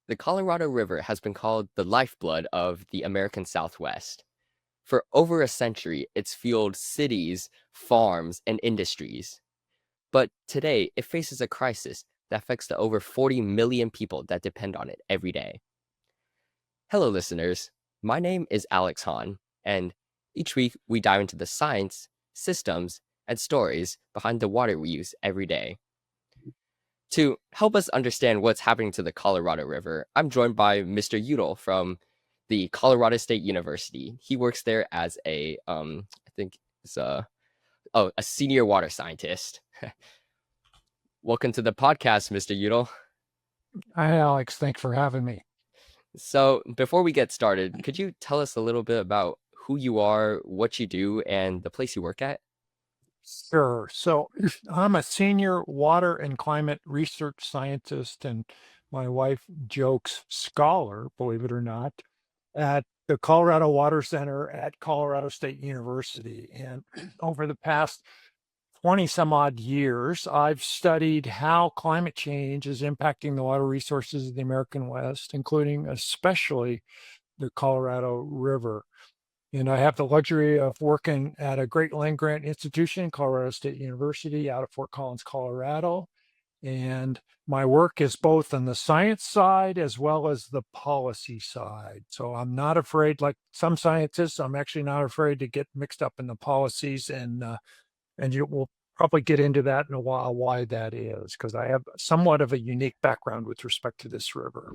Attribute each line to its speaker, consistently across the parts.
Speaker 1: The Colorado River has been called the lifeblood of the American Southwest. For over a century, it's fueled cities, farms, and industries. But today, it faces a crisis that affects the over 40 million people that depend on it every day. Hello, listeners. My name is Alex Hahn, and each week we dive into the science, systems, and stories behind the water we use every day. To help us understand what's happening to the Colorado River, I'm joined by Mr. Udall from the Colorado State University. He works there as I think it's a senior water scientist. Welcome to the podcast, Mr. Udall.
Speaker 2: Hi, Alex. Thanks for having me.
Speaker 1: So, before we get started, could you tell us a little bit about who you are, what you do, and the place you work at?
Speaker 2: Sure. So I'm a senior water and climate research scientist, and my wife jokes scholar, believe it or not, at the Colorado Water Center at Colorado State University. And over the past 20 some odd years, I've studied how climate change is impacting the water resources of the American West, including especially the Colorado River. And I have the luxury of working at a great land grant institution, Colorado State University, out of Fort Collins, Colorado. And my work is both on the science side as well as the policy side. So I'm not afraid, like some scientists, I'm actually not afraid to get mixed up in the policies. And you will probably get into that in a while, why that is, because I have somewhat of a unique background with respect to this river.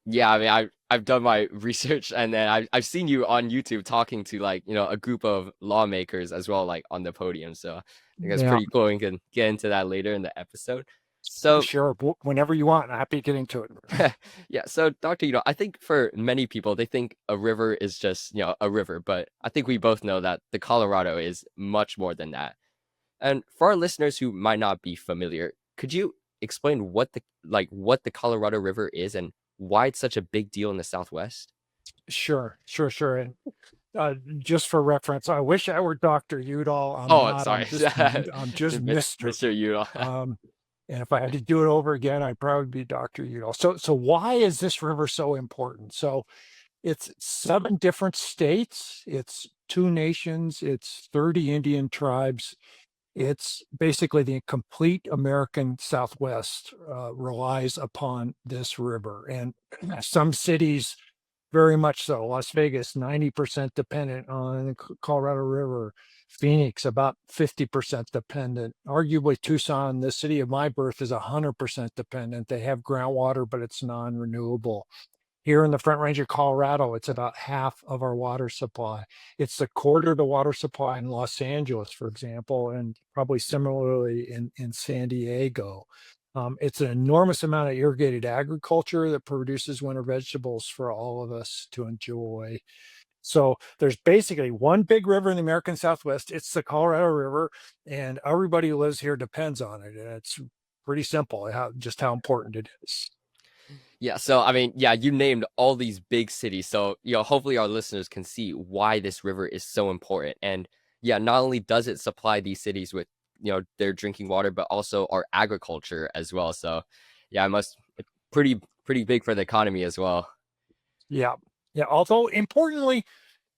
Speaker 1: Yeah, I mean, I've done my research, and then I've seen you on YouTube talking to a group of lawmakers as well, like on the podium. So I think that's
Speaker 2: Yeah.
Speaker 1: pretty cool. We can get into that later in the episode. So
Speaker 2: Sure. Whenever you want, I'm happy getting to it.
Speaker 1: yeah, so Doctor, I think for many people they think a river is just a river, but I think we both know that the Colorado is much more than that. And for our listeners who might not be familiar, could you explain what the Colorado River is and why it's such a big deal in the Southwest?
Speaker 2: Sure. And just for reference, I wish I were Dr. Udall. I'm
Speaker 1: Oh,
Speaker 2: not.
Speaker 1: sorry.
Speaker 2: I'm just Mr.
Speaker 1: Mr. Udall.
Speaker 2: Um, and if I had to do it over again, I'd probably be Dr. Udall. So why is this river so important? So it's 7 different states. It's 2 nations. It's 30 Indian tribes. It's basically the complete American Southwest relies upon this river, and some cities very much so. Las Vegas, 90% dependent on the Colorado River. Phoenix, about 50% dependent. Arguably, Tucson, the city of my birth, is 100% dependent. They have groundwater, but it's non-renewable. Here in the Front Range of Colorado, it's about half of our water supply. It's a quarter of the water supply in Los Angeles, for example, and probably similarly in San Diego. It's an enormous amount of irrigated agriculture that produces winter vegetables for all of us to enjoy. So there's basically one big river in the American Southwest. It's the Colorado River, and everybody who lives here depends on it. And it's pretty simple just how important it is.
Speaker 1: Yeah, so I mean, yeah, you named all these big cities. So, hopefully our listeners can see why this river is so important. And yeah, not only does it supply these cities with, their drinking water, but also our agriculture as well. So, yeah, it's pretty big for the economy as well.
Speaker 2: Yeah. Yeah. Although importantly,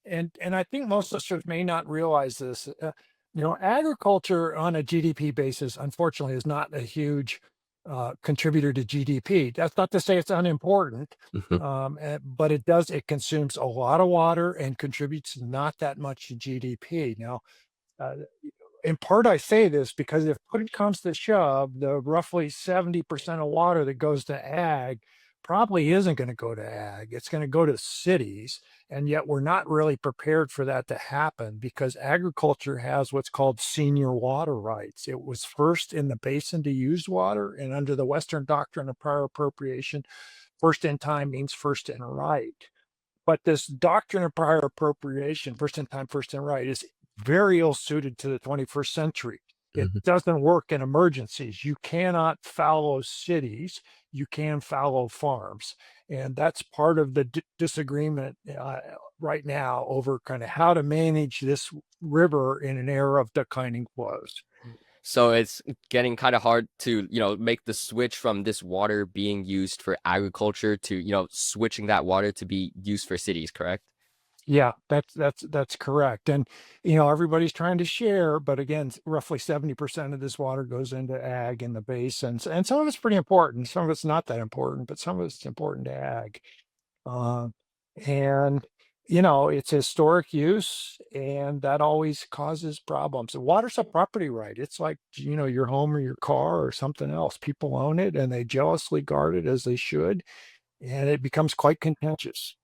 Speaker 2: and I think most listeners may not realize this, agriculture on a GDP basis, unfortunately, is not a huge contributor to GDP. That's not to say it's unimportant,
Speaker 1: Mhm.
Speaker 2: but it consumes a lot of water and contributes not that much to GDP. Now, uh, in part, I say this because if push comes to shove, the roughly 70% of water that goes to ag probably isn't going to go to ag. It's going to go to cities. And yet we're not really prepared for that to happen because agriculture has what's called senior water rights. It was first in the basin to use water. And under the Western doctrine of prior appropriation, first in time means first in right. But this doctrine of prior appropriation, first in time, first in right, is very ill suited to the 21st century. It
Speaker 1: Mhm.
Speaker 2: doesn't work in emergencies. You cannot fallow cities, you can fallow farms. And that's part of the disagreement right now over kind of how to manage this river in an era of declining flows.
Speaker 1: So it's getting kind of hard to, make the switch from this water being used for agriculture to, switching that water to be used for cities, correct?
Speaker 2: Yeah, that's correct. And everybody's trying to share, but again, roughly 70% of this water goes into ag in the basins. And some of it's pretty important. Some of it's not that important, but some of it's important to ag. Uh, and it's historic use, and that always causes problems. Water's a property right. It's like, your home or your car or something else. People own it and they jealously guard it as they should, and it becomes quite contentious.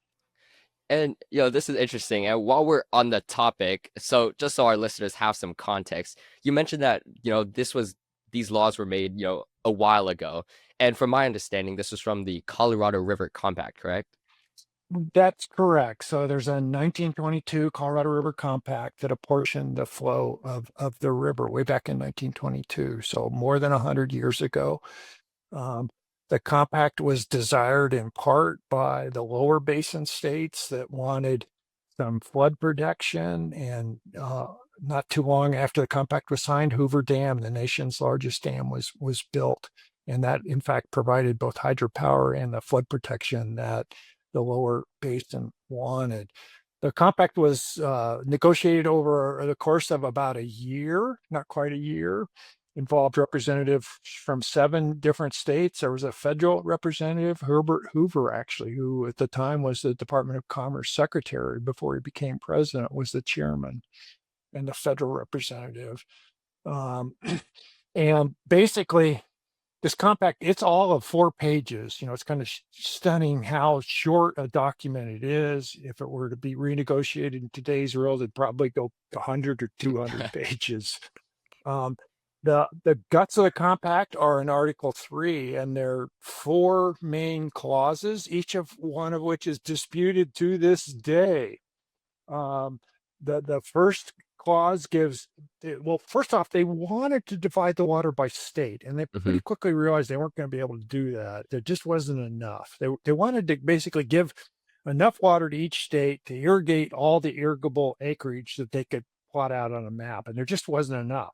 Speaker 1: And this is interesting. And while we're on the topic, so just so our listeners have some context, you mentioned that, these laws were made, a while ago. And from my understanding, this was from the Colorado River Compact, correct?
Speaker 2: That's correct. So there's a 1922 Colorado River Compact that apportioned the flow of the river way back in 1922, so more than 100 years ago. Um, the compact was desired in part by the lower basin states that wanted some flood protection. And not too long after the compact was signed, Hoover Dam, the nation's largest dam, was built. And that, in fact, provided both hydropower and the flood protection that the lower basin wanted. The compact was negotiated over the course of about a year, not quite a year, involved representatives from 7 different states. There was a federal representative, Herbert Hoover, actually, who at the time was the Department of Commerce secretary before he became president, was the chairman, and the federal representative. Um, and basically, this compact, it's all of 4 pages. It's kind of stunning how short a document it is. If it were to be renegotiated in today's world, it'd probably go 100 or 200 pages. Um, the guts of the compact are in Article 3, and there are 4 main clauses, each of one of which is disputed to this day. Um, the first clause gives, well, first off, they wanted to divide the water by state, and they
Speaker 1: Hmm.
Speaker 2: pretty quickly realized they weren't going to be able to do that. There just wasn't enough. They wanted to basically give enough water to each state to irrigate all the irrigable acreage that they could plot out on a map, and there just wasn't enough.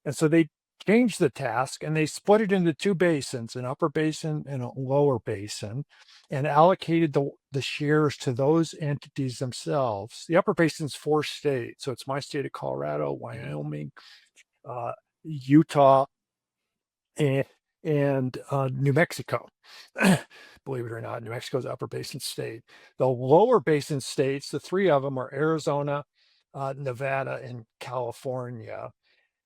Speaker 2: And so they changed the task and they split it into 2 basins, an upper basin and a lower basin, and allocated the shares to those entities themselves. The upper basin's 4 states. So it's my state of Colorado,
Speaker 1: Hmm.
Speaker 2: Wyoming, Utah, and, New Mexico. Believe it or not, New Mexico's upper basin state. The lower basin states, the 3 of them are Arizona, Nevada, and California.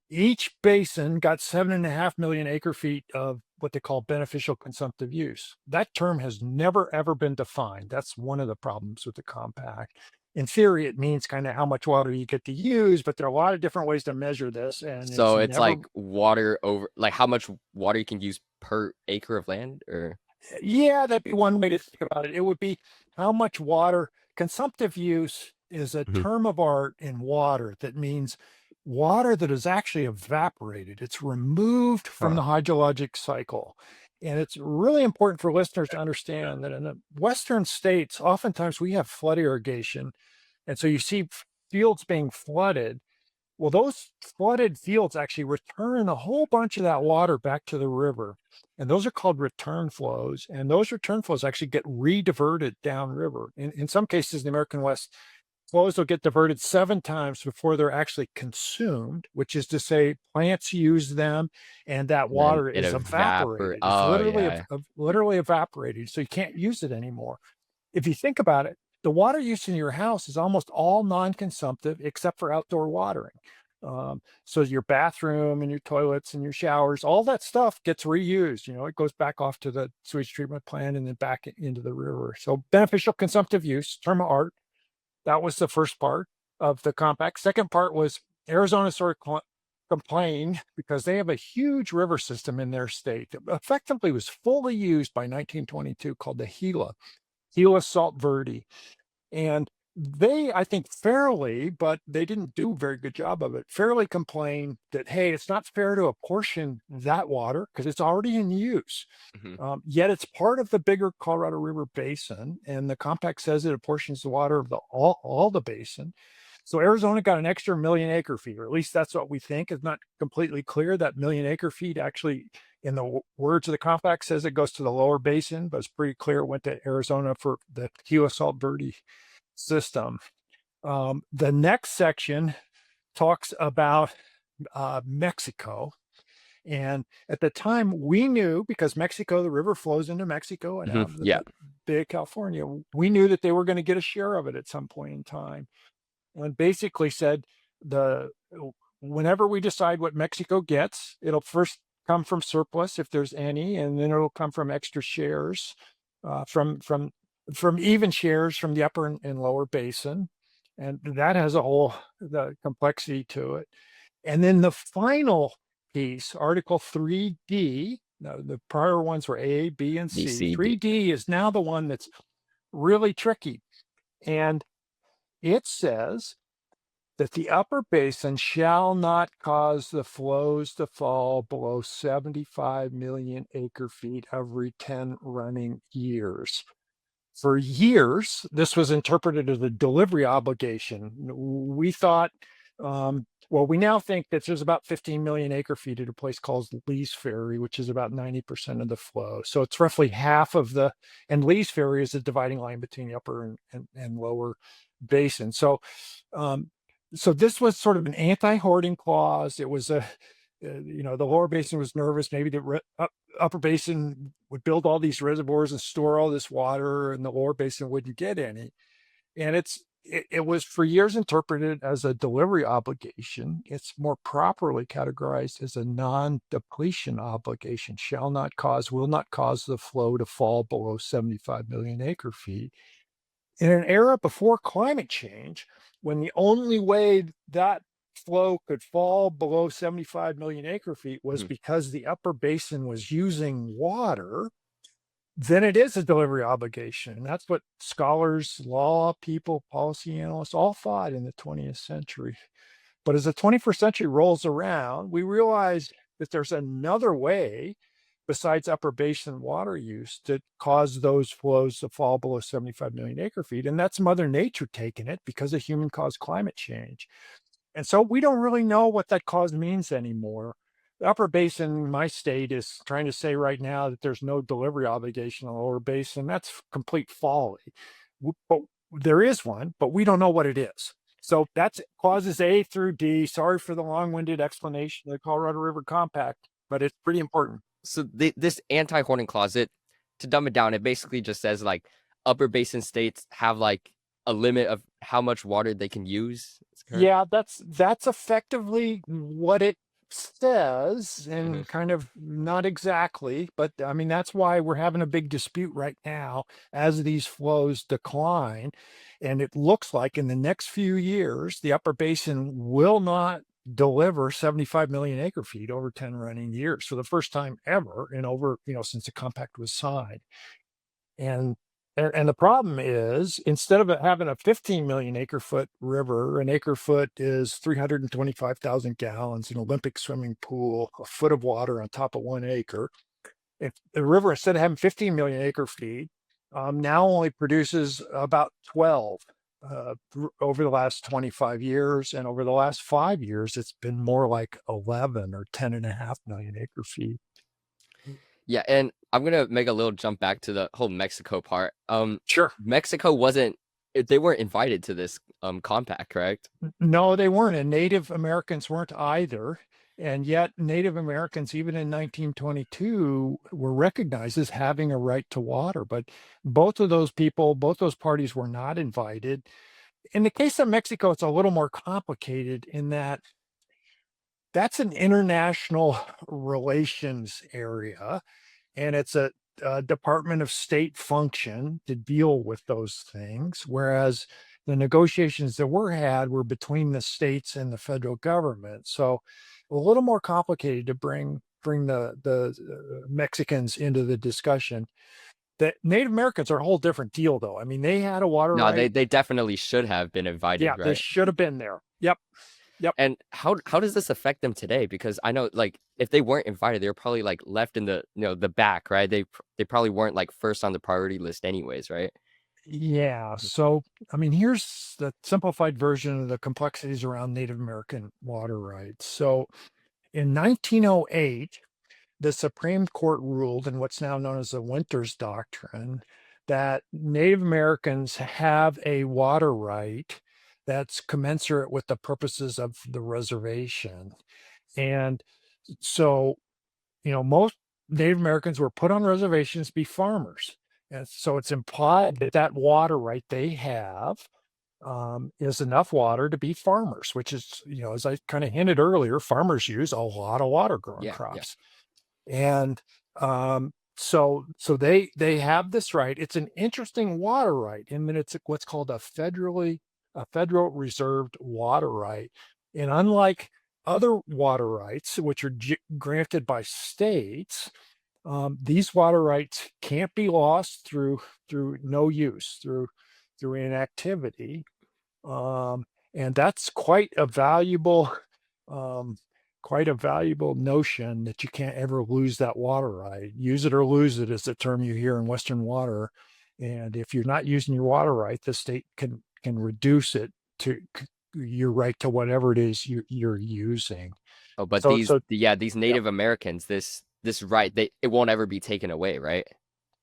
Speaker 2: Each basin got 7.5 million acre feet of what they call beneficial consumptive use. That term has never, ever been defined. That's one of the problems with the compact. In theory, it means kind of how much water you get to use, but there are a lot of different ways to measure this, and it's
Speaker 1: So it's
Speaker 2: never.
Speaker 1: like water over, like how much water you can use per acre of land, or
Speaker 2: Yeah, that'd be one way to think about it. It would be how much water. Consumptive use is a
Speaker 1: Mhm.
Speaker 2: term of art in water that means water that is actually evaporated. It's removed from
Speaker 1: Huh.
Speaker 2: the hydrologic cycle. And it's really important for listeners to understand that in the Western states, oftentimes we have flood irrigation. And so you see fields being flooded. Well, those flooded fields actually return a whole bunch of that water back to the river. And those are called return flows. And those return flows actually get re-diverted downriver. In some cases, in the American West, flows will get diverted 7 times before they're actually consumed, which is to say, plants use them and that
Speaker 1: And then
Speaker 2: water
Speaker 1: it
Speaker 2: is
Speaker 1: evapor.
Speaker 2: evaporated. It's
Speaker 1: Oh yeah.
Speaker 2: literally evaporated. So you can't use it anymore. If you think about it, the water use in your house is almost all non-consumptive except for outdoor watering. So your bathroom and your toilets and your showers, all that stuff gets reused. It goes back off to the sewage treatment plant and then back into the river. So beneficial consumptive use, term of art. That was the first part of the compact. Second part was Arizona sort of complained because they have a huge river system in their state that effectively was fully used by 1922 called the Gila Salt Verde. And they, I think, fairly, but they didn't do a very good job of it, fairly complained that, hey, it's not fair to apportion that water because it's already in use.
Speaker 1: Hmm.
Speaker 2: Yet it's part of the bigger Colorado River basin, and the compact says it apportions the water of all the basin. So Arizona got an extra million acre feet, or at least that's what we think. It's not completely clear. That million acre feet actually, in the words of the compact, says it goes to the lower basin, but it's pretty clear it went to Arizona for the Gila Salt Verde system. The next section talks about Mexico. And at the time, we knew, because Mexico, the river flows into Mexico and out of the
Speaker 1: Yeah.
Speaker 2: Bay of California, we knew that they were going to get a share of it at some point in time. And basically said, the whenever we decide what Mexico gets, it'll first come from surplus if there's any, and then it'll come from extra shares, from even shares from the upper and lower basin, and that has a whole the complexity to it. And then the final piece, Article 3D. No, the prior ones were A, B, and C.
Speaker 1: BCD.
Speaker 2: 3D is now the one that's really tricky, and it says that the upper basin shall not cause the flows to fall below 75 million acre feet every 10 running years. For years, this was interpreted as a delivery obligation. We thought, well, we now think that there's about 15 million acre feet at a place called Lee's Ferry, which is about 90% of the flow. So it's roughly half of the, and Lee's Ferry is the dividing line between the upper and lower basin. So this was sort of an anti-hoarding clause. It was the lower basin was nervous. Maybe the upper basin would build all these reservoirs and store all this water, and the lower basin wouldn't get any. And it was for years interpreted as a delivery obligation. It's more properly categorized as a non-depletion obligation. Will not cause the flow to fall below 75 million acre feet. In an era before climate change, when the only way that flow could fall below 75 million acre feet was because the upper basin was using water, then it is a delivery obligation. And that's what scholars, law people, policy analysts all thought in the 20th century. But as the 21st century rolls around, we realize that there's another way besides upper basin water use to cause those flows to fall below 75 million acre feet. And that's Mother Nature taking it because of human caused climate change. And so we don't really know what that cause means anymore. The upper basin in my state is trying to say right now that there's no delivery obligation on the lower basin. That's complete folly. But there is one, but we don't know what it is. So that's clauses A through D. Sorry for the long-winded explanation of the Colorado River Compact, but it's pretty important.
Speaker 1: So this anti-hoarding clause, to dumb it down, it basically just says like upper basin states have like a limit of how much water they can use.
Speaker 2: Yeah, that's effectively what it says, and kind of not exactly, but I mean that's why we're having a big dispute right now as these flows decline. And it looks like in the next few years the upper basin will not deliver 75 million acre feet over 10 running years for the first time ever in over, since the compact was signed. And the problem is, instead of having a 15 million acre foot river, an acre foot is 325,000 gallons, an Olympic swimming pool, a foot of water on top of 1 acre. If the river, instead of having 15 million acre feet, now only produces about 12 over the last 25 years. And over the last 5 years, it's been more like 11 or 10.5 million acre feet.
Speaker 1: Yeah, and I'm gonna make a little jump back to the whole Mexico part.
Speaker 2: Sure.
Speaker 1: Mexico they weren't invited to this compact, correct?
Speaker 2: No, they weren't, and Native Americans weren't either. And yet Native Americans, even in 1922, were recognized as having a right to water. But both those parties were not invited. In the case of Mexico, it's a little more complicated in that that's an international relations area, and it's a Department of State function to deal with those things, whereas the negotiations that were had were between the states and the federal government. So a little more complicated to bring the Mexicans into the discussion. The Native Americans are a whole different deal, though. I mean, they had a water
Speaker 1: No,
Speaker 2: right.
Speaker 1: they definitely should have been invited,
Speaker 2: Yeah,
Speaker 1: right?
Speaker 2: they should have been there. Yep.
Speaker 1: And how does this affect them today? Because I know like if they weren't invited, they were probably like left in the the back, right? They probably weren't like first on the priority list anyways, right?
Speaker 2: Yeah. So, I mean, here's the simplified version of the complexities around Native American water rights. So, in 1908, the Supreme Court ruled in what's now known as the Winters Doctrine that Native Americans have a water right that's commensurate with the purposes of the reservation. And so, most Native Americans were put on reservations to be farmers. And so it's implied that that water right they have is enough water to be farmers, which is, as I kind of hinted earlier, farmers use a lot of water growing
Speaker 1: Yeah, yeah.
Speaker 2: crops. And so they have this right. It's an interesting water right in that it's what's called a federal reserved water right. And unlike other water rights, which are granted by states, these water rights can't be lost through no use, through inactivity. Um, and that's um, quite a valuable notion that you can't ever lose that water right. Use it or lose it is the term you hear in Western water. And if you're not using your water right, the state can reduce it to your right to whatever it is you're using.
Speaker 1: Oh, but
Speaker 2: So so
Speaker 1: these
Speaker 2: yeah.
Speaker 1: Native Americans, this right, it won't ever be taken away, right?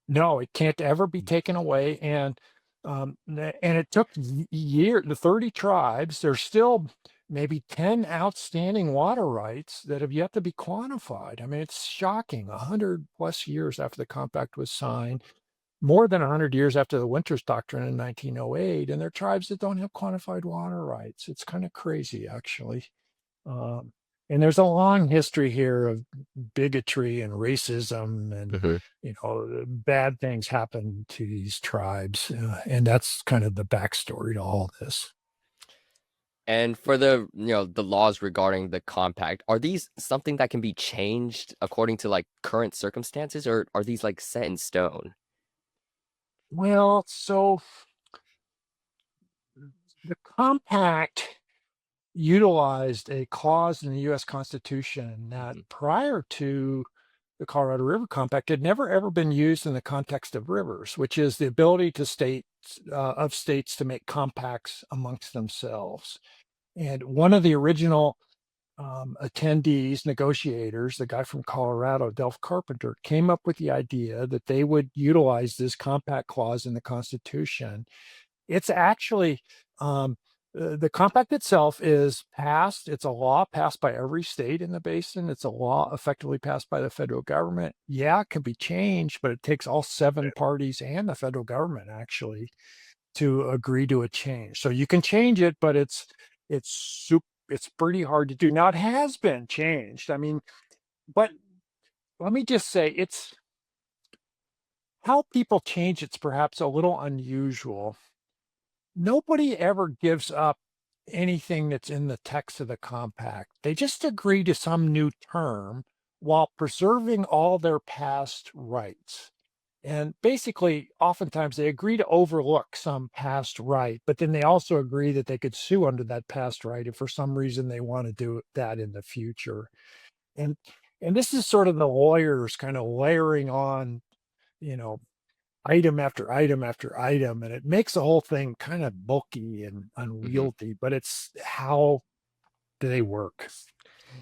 Speaker 2: No, it can't ever be taken away. And and it took the 30 tribes. There's still maybe 10 outstanding water rights that have yet to be quantified. I mean, it's shocking. 100+ years after the compact was signed, more than 100 years after the Winters Doctrine in 1908, and there are tribes that don't have quantified water rights. It's kind of crazy, actually. Um, and there's a long history here of bigotry and racism, and
Speaker 1: Hmm.
Speaker 2: bad things happen to these tribes, and that's kind of the backstory to all this.
Speaker 1: And for the laws regarding the compact, are these something that can be changed according to like current circumstances, or are these like set in stone?
Speaker 2: Well, so the compact utilized a clause in the U.S. Constitution that
Speaker 1: Hmm.
Speaker 2: prior to the Colorado River Compact had never ever been used in the context of rivers, which is the ability to states to make compacts amongst themselves. And one of the original attendees, negotiators, the guy from Colorado, Delph Carpenter, came up with the idea that they would utilize this compact clause in the Constitution. It's actually the compact itself is passed. It's a law passed by every state in the basin. It's a law effectively passed by the federal government. Yeah, it can be changed, but it takes all seven parties and the federal government actually to agree to a change. So you can change it, but it's pretty hard to do. Now it has been changed. I mean, but let me just say it's how people change it's perhaps a little unusual. Nobody ever gives up anything that's in the text of the compact. They just agree to some new term while preserving all their past rights. And basically, oftentimes they agree to overlook some past right, but then they also agree that they could sue under that past right if for some reason they want to do that in the future. And and this is sort of the lawyers kind of layering on, you know, item after item after item, and it makes the whole thing kind of bulky and
Speaker 1: Hmm.
Speaker 2: unwieldy, but it's how they work.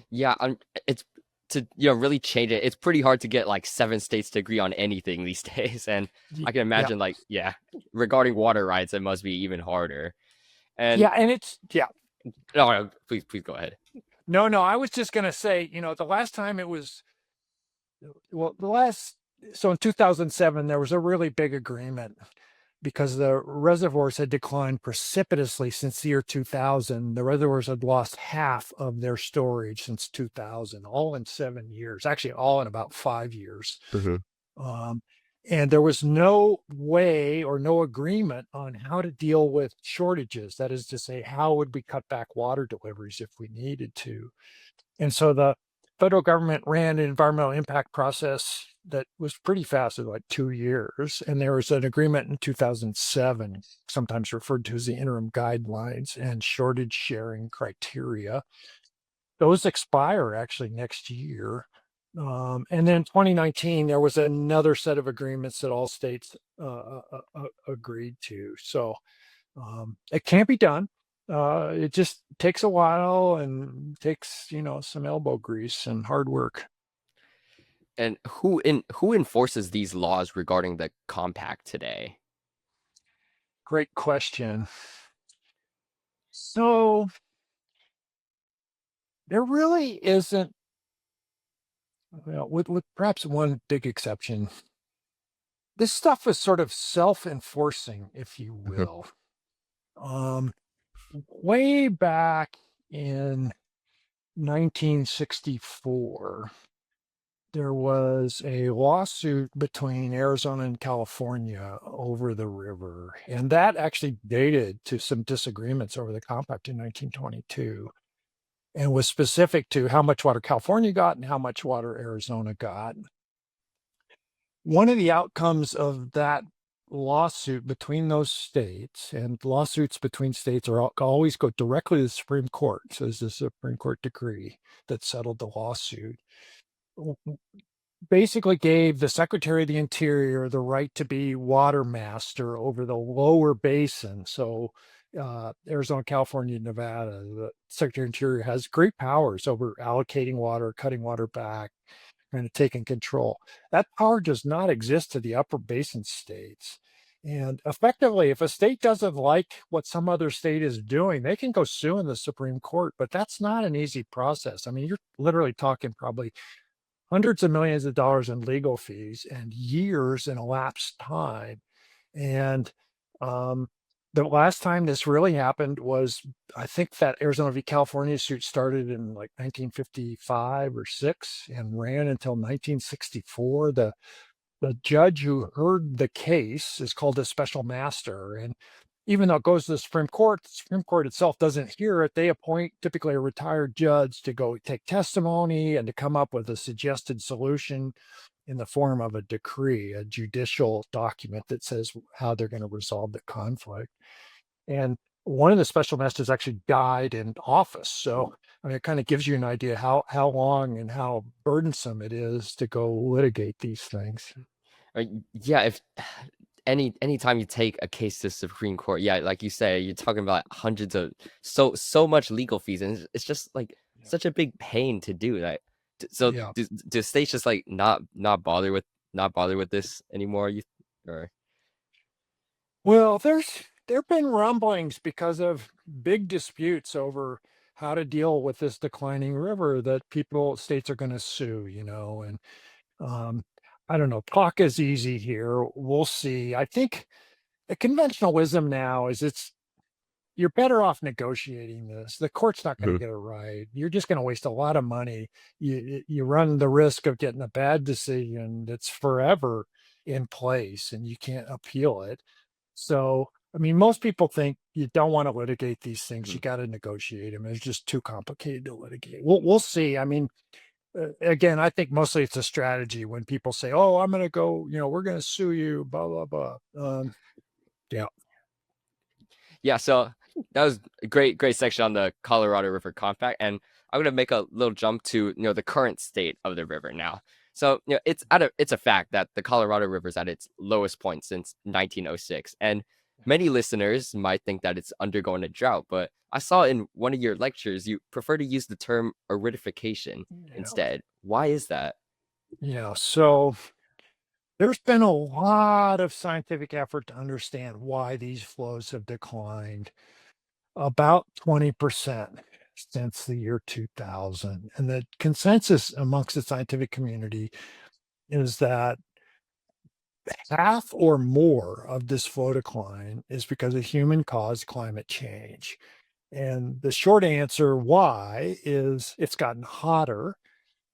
Speaker 1: Yeah, it's to really change it. It's pretty hard to get like seven states to agree on anything these days, and I can
Speaker 2: Yeah.
Speaker 1: imagine like regarding water rights, it must be even harder. And
Speaker 2: Yeah. And it's, yeah.
Speaker 1: no, no, please go ahead.
Speaker 2: No, no, I was just going to say, the last time it was, well, so in 2007, there was a really big agreement because the reservoirs had declined precipitously since the year 2000. The reservoirs had lost half of their storage since 2000, all in 7 years, actually, all in about 5 years.
Speaker 1: Hmm.
Speaker 2: Um, and there was no way or no agreement on how to deal with shortages. That is to say, how would we cut back water deliveries if we needed to? And so the federal government ran an environmental impact process that was pretty fast, at like 2 years. And there was an agreement in 2007, sometimes referred to as the interim guidelines and shortage sharing criteria. Those expire actually next year. And then 2019, there was another set of agreements that all states agreed to. So it can't be done. It just takes a while and takes, some elbow grease and hard work.
Speaker 1: And who enforces these laws regarding the compact today?
Speaker 2: Great question. So there really isn't, well, with perhaps one big exception. This stuff is sort of self-enforcing, if you will. Um, Way back in 1964, there was a lawsuit between Arizona and California over the river, and that actually dated to some disagreements over the compact in 1922 and was specific to how much water California got and how much water Arizona got. One of the outcomes of that lawsuit between those states, and lawsuits between states are always go directly to the Supreme Court. So there's a Supreme Court decree that settled the lawsuit. Basically gave the Secretary of the Interior the right to be water master over the lower basin. So Arizona, California, Nevada, the Secretary of Interior has great powers over allocating water, cutting water back, kind of taking control. That power does not exist to the upper basin states. And effectively, if a state doesn't like what some other state is doing, they can go sue in the Supreme Court, but that's not an easy process. I mean, you're literally talking probably hundreds of millions of dollars in legal fees and years in elapsed time. And um, the last time this really happened was, I think that Arizona v. California suit started in like 1955 or six and ran until 1964. The judge who heard the case is called a special master. And even though it goes to the Supreme Court itself doesn't hear it. They appoint typically a retired judge to go take testimony and to come up with a suggested solution in the form of a decree, a judicial document that says how they're going to resolve the conflict. And one of the special masters actually died in office. So I mean, it kind of gives you an idea how long and how burdensome it is to go litigate these things.
Speaker 1: Yeah, if anytime you take a case to Supreme Court, yeah, like you say, you're talking about hundreds of so much legal fees, and it's just like
Speaker 2: Yeah.
Speaker 1: such a big pain to do that. So
Speaker 2: Yeah.
Speaker 1: do states just like not bother with this anymore? You or
Speaker 2: Well, there've been rumblings because of big disputes over how to deal with this declining river that states are going to sue, and um, I don't know. Talk is easy here. We'll see. I think the conventional wisdom now is you're better off negotiating this. The court's not going to
Speaker 1: Mhm.
Speaker 2: get it right. You're just going to waste a lot of money. You run the risk of getting a bad decision that's forever in place and you can't appeal it. So, I mean, most people think you don't want to litigate these things. You
Speaker 1: Mhm.
Speaker 2: got to negotiate them. It's just too complicated to litigate. We'll see. I mean, again, I think mostly it's a strategy when people say, "Oh, I'm going to go. We're going to sue you." Blah blah blah. Yeah,
Speaker 1: Yeah, so that was a great section on the Colorado River Compact, and I'm gonna make a little jump to the current state of the river now. So it's a fact that the Colorado River is at its lowest point since 1906, and many listeners might think that it's undergoing a drought, but I saw in one of your lectures you prefer to use the term aridification
Speaker 2: yeah,
Speaker 1: instead. Why is that?
Speaker 2: yeah. So there's been a lot of scientific effort to understand why these flows have declined about 20% since the year 2000. And the consensus amongst the scientific community is that half or more of this flow decline is because of human caused climate change. And the short answer why is it's gotten hotter,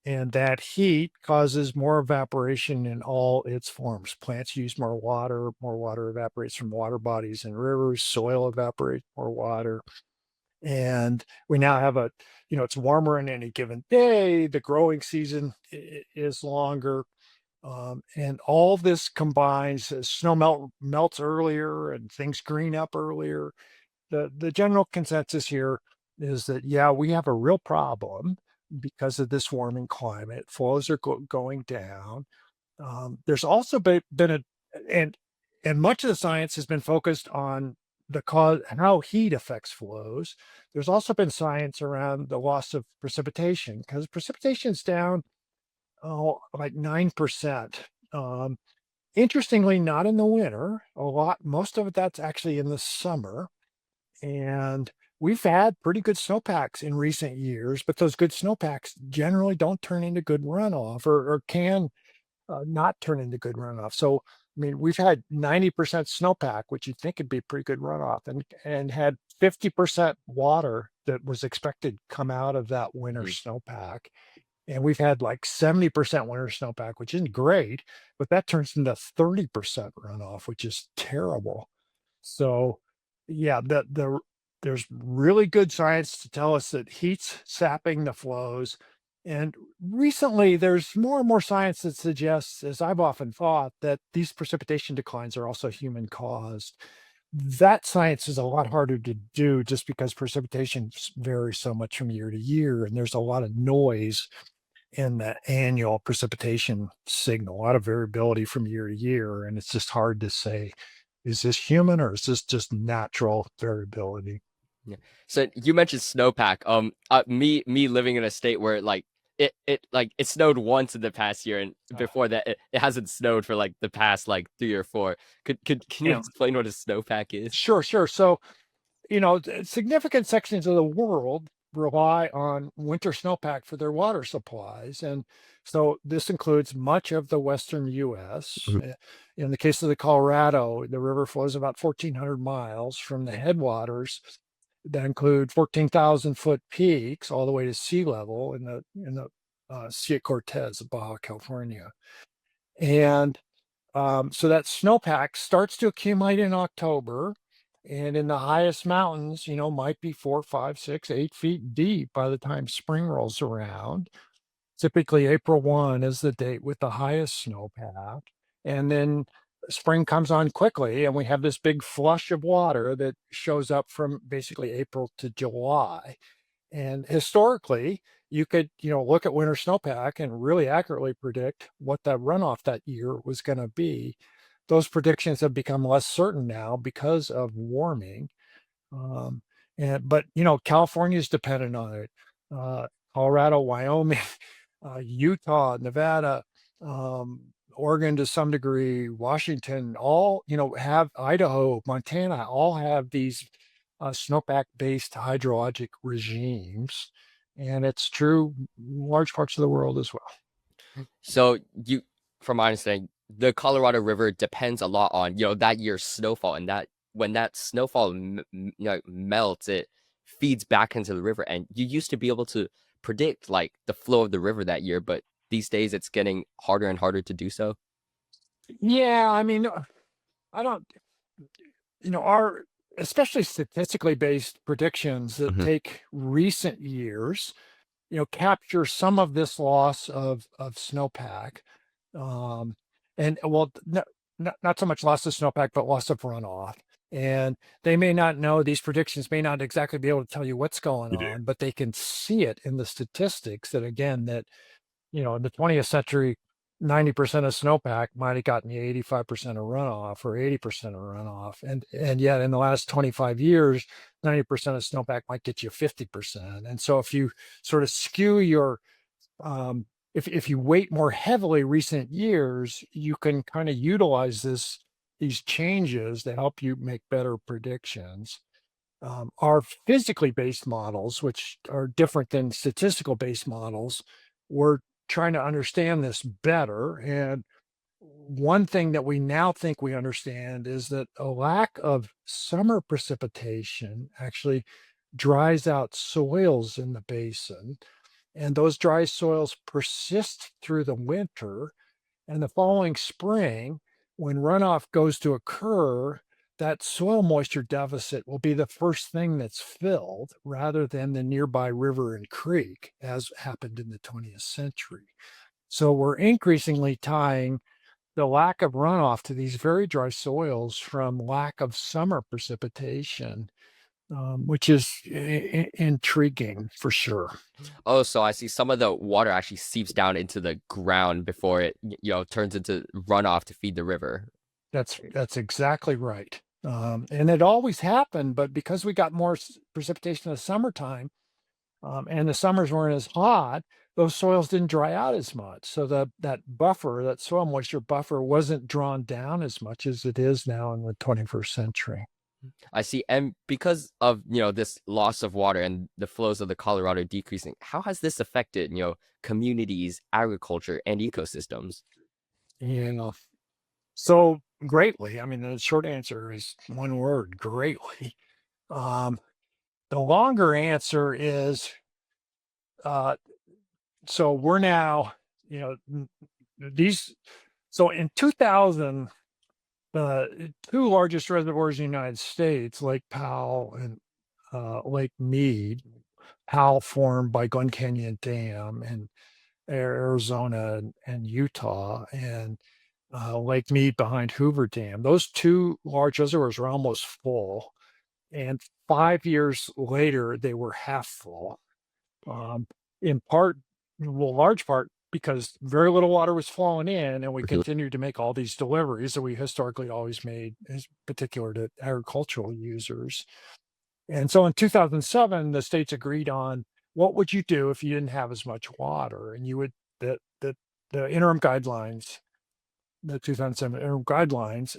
Speaker 2: and that heat causes more evaporation in all its forms. Plants use more water evaporates from water bodies and rivers, soil evaporates more water. And we now have it's warmer in any given day, the growing season is longer. And all this combines as melts earlier and things green up earlier. The general consensus here is that, yeah, we have a real problem. because of this warming climate. Flows are going down. There's also been a and and much of the science has been focused on the cause, how heat affects flows. There's also been science around the loss of precipitation because precipitation's down, oh, like 9%. Interestingly, not in the winter. Most of it that's actually in the summer. And we've had pretty good snowpacks in recent years, but those good snowpacks generally don't turn into good runoff, or can not turn into good runoff. So, I mean, we've had 90% snowpack, which you'd think would be pretty good runoff, and had 50% water that was expected to come out of that winter
Speaker 1: Mhm.
Speaker 2: snowpack. And we've had like 70% winter snowpack, which isn't great, but that turns into 30% runoff, which is terrible. So, yeah, there's really good science to tell us that heat's sapping the flows. And recently, there's more and more science that suggests, as I've often thought, that these precipitation declines are also human caused. That science is a lot harder to do just because precipitation varies so much from year to year, and there's a lot of noise in the annual precipitation signal, a lot of variability from year to year. And it's just hard to say, is this human or is this just natural variability?
Speaker 1: Yeah. So you mentioned snowpack. Me living in a state where like it snowed once in the past year, and
Speaker 2: Uh,
Speaker 1: before that it hasn't snowed for like the past like 3 or 4. Can you
Speaker 2: yeah,
Speaker 1: explain what a snowpack is?
Speaker 2: sure. So, significant sections of the world rely on winter snowpack for their water supplies. And so this includes much of the western US.
Speaker 1: Mhm.
Speaker 2: In the case of the Colorado, the river flows about 1,400 miles from the headwaters that include 14,000-foot peaks all the way to sea level in the Sea of Cortez of Baja California. And so that snowpack starts to accumulate in October, and in the highest mountains, might be 4, 5, 6, 8 feet deep by the time spring rolls around. Typically, April 1 is the date with the highest snowpack. And then spring comes on quickly, and we have this big flush of water that shows up from basically April to July. And historically, you could, look at winter snowpack and really accurately predict what the runoff that year was going to be. Those predictions have become less certain now because of warming. Um, but California is dependent on it. Uh, Colorado, Wyoming, Utah, Nevada, Oregon to some degree, Washington, all have Idaho, Montana, all have these snowpack-based hydrologic regimes, and it's true in large parts of the world as well.
Speaker 1: So you, from my understanding, the Colorado River depends a lot on that year's snowfall, and that when that snowfall melts, it feeds back into the river. And you used to be able to predict like the flow of the river that year, but these days it's getting harder and harder to do so.
Speaker 2: Yeah, I mean, I don't, our especially statistically based predictions that
Speaker 1: Mhm.
Speaker 2: take recent years, capture some of this loss of snowpack, um, and well, not so much loss of snowpack, but loss of runoff. And they may not know, these predictions may not exactly be able to tell you what's going
Speaker 3: You do.
Speaker 2: on, but they can see it in the statistics that, again, that in the 20th century, 90% of snowpack might have gotten you 85% of runoff or 80% of runoff. And yet in the last 25 years, 90% of snowpack might get you 50%. And so if you sort of skew your um, if you weight more heavily recent years, you can kind of utilize these changes to help you make better predictions. Our physically based models, which are different than statistical based models, we're trying to understand this better. And one thing that we now think we understand is that a lack of summer precipitation actually dries out soils in the basin. And those dry soils persist through the winter, and the following spring, when runoff goes to occur, that soil moisture deficit will be the first thing that's filled rather than the nearby river and creek, as happened in the 20th century. So we're increasingly tying the lack of runoff to these very dry soils from lack of summer precipitation. which is intriguing for sure.
Speaker 1: Oh, so I see some of the water actually seeps down into the ground before it, turns into runoff to feed the river.
Speaker 2: That's exactly right. And it always happened, but because we got more precipitation in the summertime, and the summers weren't as hot, those soils didn't dry out as much. So that buffer, that soil moisture buffer, wasn't drawn down as much as it is now in the 21st century.
Speaker 1: I see. And because of, this loss of water and the flows of the Colorado decreasing, how has this affected, communities, agriculture, and ecosystems?
Speaker 2: You know, so greatly. I mean, the short answer is one word: greatly. Um, the longer answer is uh, so we're now, you know, these. So in 2000, the two largest reservoirs in the United States, Lake Powell and Lake Mead, Powell formed by Glen Canyon Dam in Arizona and Utah, and Lake Mead behind Hoover Dam. Those two large reservoirs were almost full, and 5 years later they were half full. Um, in part, well, large part because very little water was flowing in, and we
Speaker 1: Mhm.
Speaker 2: continued to make all these deliveries that we historically always made, as particular to agricultural users. And so in 2007, the states agreed on what would you do if you didn't have as much water, and you would the interim guidelines, the 2007 interim guidelines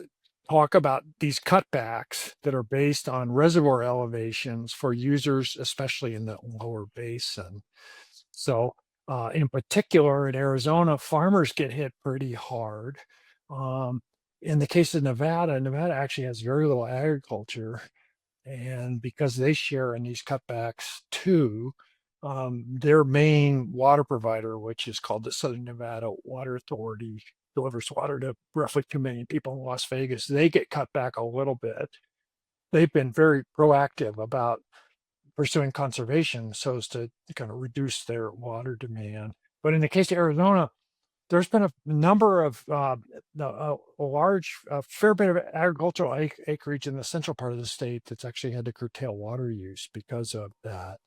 Speaker 2: talk about these cutbacks that are based on reservoir elevations for users, especially in the lower basin. So, in particular, in Arizona, farmers get hit pretty hard. Um, in the case of Nevada, Nevada actually has very little agriculture, and because they share in these cutbacks too, their main water provider, which is called the Southern Nevada Water Authority, delivers water to roughly 2 million people in Las Vegas. They get cut back a little bit. They've been very proactive about pursuing conservation so as to kind of reduce their water demand. But in the case of Arizona, there's been a number of a large, a fair bit of agricultural acreage in the central part of the state that's actually had to curtail water use because of that.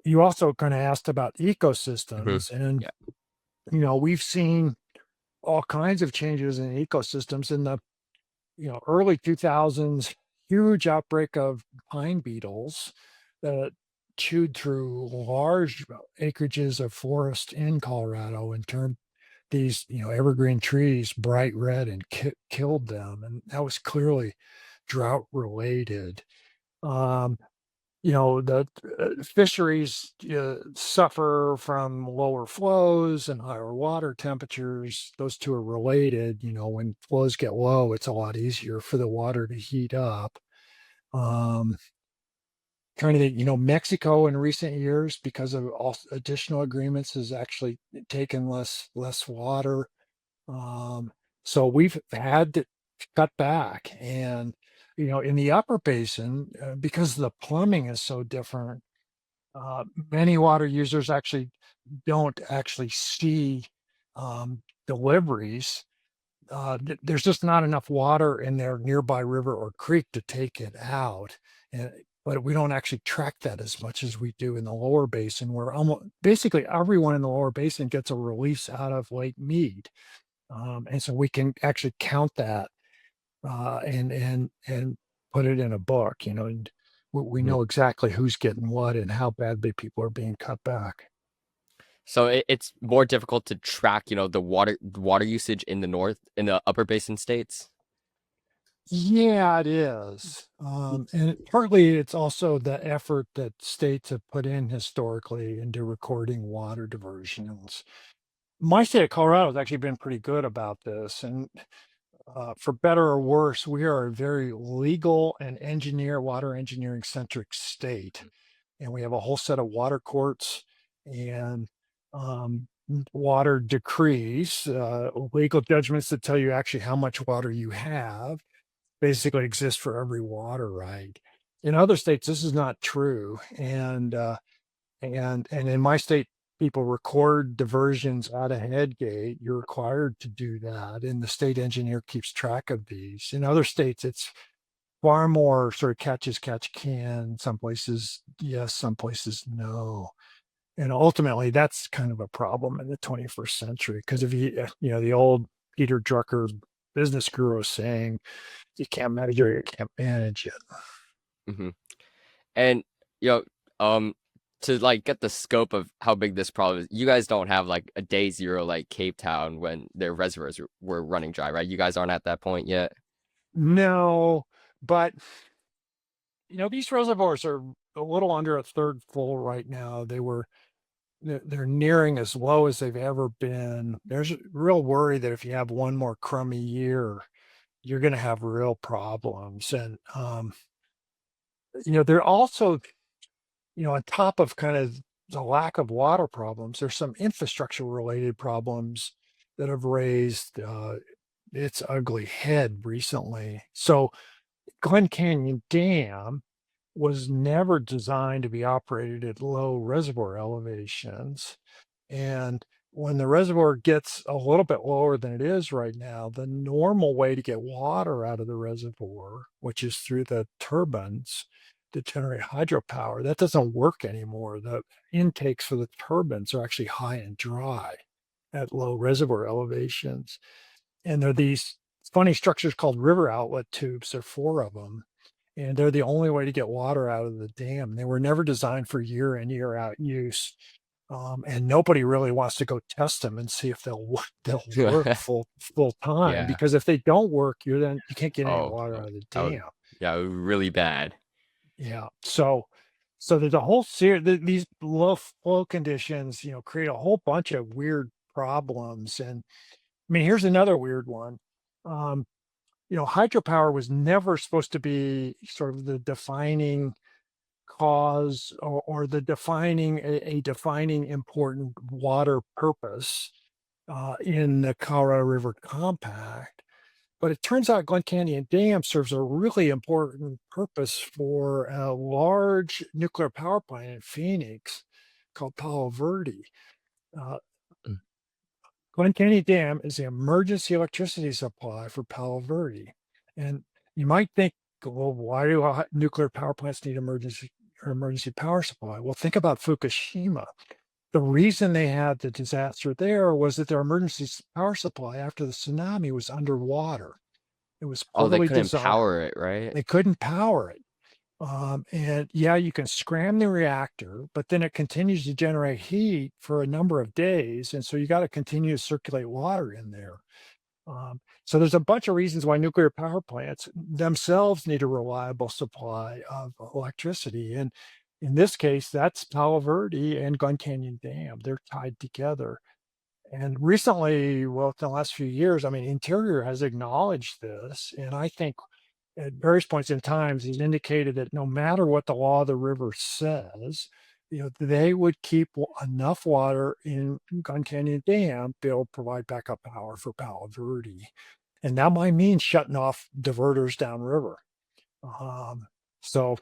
Speaker 2: You also kind of asked about
Speaker 1: Mhm.
Speaker 2: ecosystems, and
Speaker 1: Yeah.
Speaker 2: we've seen all kinds of changes in ecosystems in the early 2000s. Huge outbreak of pine beetles that chewed through large acreages of forest in Colorado and turned these evergreen trees bright red and killed them, and that was clearly drought related. um the fisheries suffer from lower flows and higher water temperatures. Those two are related. When flows get low, it's a lot easier for the water to heat up. um Trying to think, Mexico in recent years, because of all additional agreements, has actually taken less water. Um, so we've had to cut back. And, in the upper basin, because the plumbing is so different, many water users actually don't actually see deliveries. There's just not enough water in their nearby river or creek to take it out. And, but we don't actually track that as much as we do in the lower basin, where almost basically everyone in the lower basin gets a release out of Lake Mead. And so we can actually count that and put it in a book, and we
Speaker 1: Mhm.
Speaker 2: know exactly who's getting what and how badly people are being cut back.
Speaker 1: So it's more difficult to track, the water usage in the north, in the upper basin states.
Speaker 2: Yeah, it is. And partly it's also the effort that states have put in historically into recording water diversions. My state of Colorado has actually been pretty good about this. And for better or worse, we are a very legal and water engineering centric state. And we have a whole set of water courts and water decrees, legal judgments that tell you actually how much water you have, basically exist for every water right. In other states, this is not true. And in my state, people record diversions out of headgate. You're required to do that, and the state engineer keeps track of these. In other states, it's far more sort of catch as catch can. Some places, yes, some places, no. And ultimately, that's kind of a problem in the 21st century. Because if the old Peter Drucker business guru saying, you can't measure, you can't manage it.
Speaker 1: Hmm. And you know, to like get the scope of how big this problem is, you guys don't have like a day zero like Cape Town when their reservoirs were running dry, right? You guys aren't at that point yet.
Speaker 2: No, but these reservoirs are a little under a third full right now. They're nearing as low as they've ever been. There's a real worry that if you have one more crummy year, you're going to have real problems. And they're also, on top of kind of the lack of water problems, there's some infrastructure related problems that have raised its ugly head recently. So Glen Canyon Dam was never designed to be operated at low reservoir elevations. And when the reservoir gets a little bit lower than it is right now, the normal way to get water out of the reservoir, which is through the turbines to generate hydropower, that doesn't work anymore. The intakes for the turbines are actually high and dry at low reservoir elevations. And there are these funny structures called river outlet tubes. There are four of them, and they're the only way to get water out of the dam. They were never designed for year in, year out use. And nobody really wants to go test them and see if they'll work full time,
Speaker 1: Yeah.
Speaker 2: because if they don't work, you can't get any
Speaker 1: Oh,
Speaker 2: water out of the
Speaker 1: that would,
Speaker 2: dam.
Speaker 1: yeah, it would be really bad.
Speaker 2: Yeah. So there's a whole series. These low flow conditions, create a whole bunch of weird problems. And I mean, here's another weird one. Um, hydropower was never supposed to be sort of the defining cause, or the defining a defining important water purpose in the Colorado River Compact. But it turns out Glen Canyon Dam serves a really important purpose for a large nuclear power plant in Phoenix called Palo Verde. Uh,
Speaker 1: Mm.
Speaker 2: Glen Canyon Dam is the emergency electricity supply for Palo Verde. And you might think, well, why do nuclear power plants need emergency power supply? Well, think about Fukushima. The reason they had the disaster there was that their power supply after the tsunami was underwater. It was
Speaker 1: Oh, they
Speaker 2: poorly
Speaker 1: couldn't
Speaker 2: designed.
Speaker 1: power it, right?
Speaker 2: They couldn't power it. And yeah, you can scram the reactor, but then it continues to generate heat for a number of days. And so you got to continue to circulate water in there. So there's a bunch of reasons why nuclear power plants themselves need a reliable supply of electricity. And in this case, that's Palo Verde and Glen Canyon Dam. They're tied together. And recently, well, in the last few years, I mean, Interior has acknowledged this. And I think at various points in times, he's indicated that no matter what the law of the river says, they would keep enough water in Gun Canyon Dam to be able to provide backup power for Palo Verde. And that might mean shutting off diverters downriver. Um, so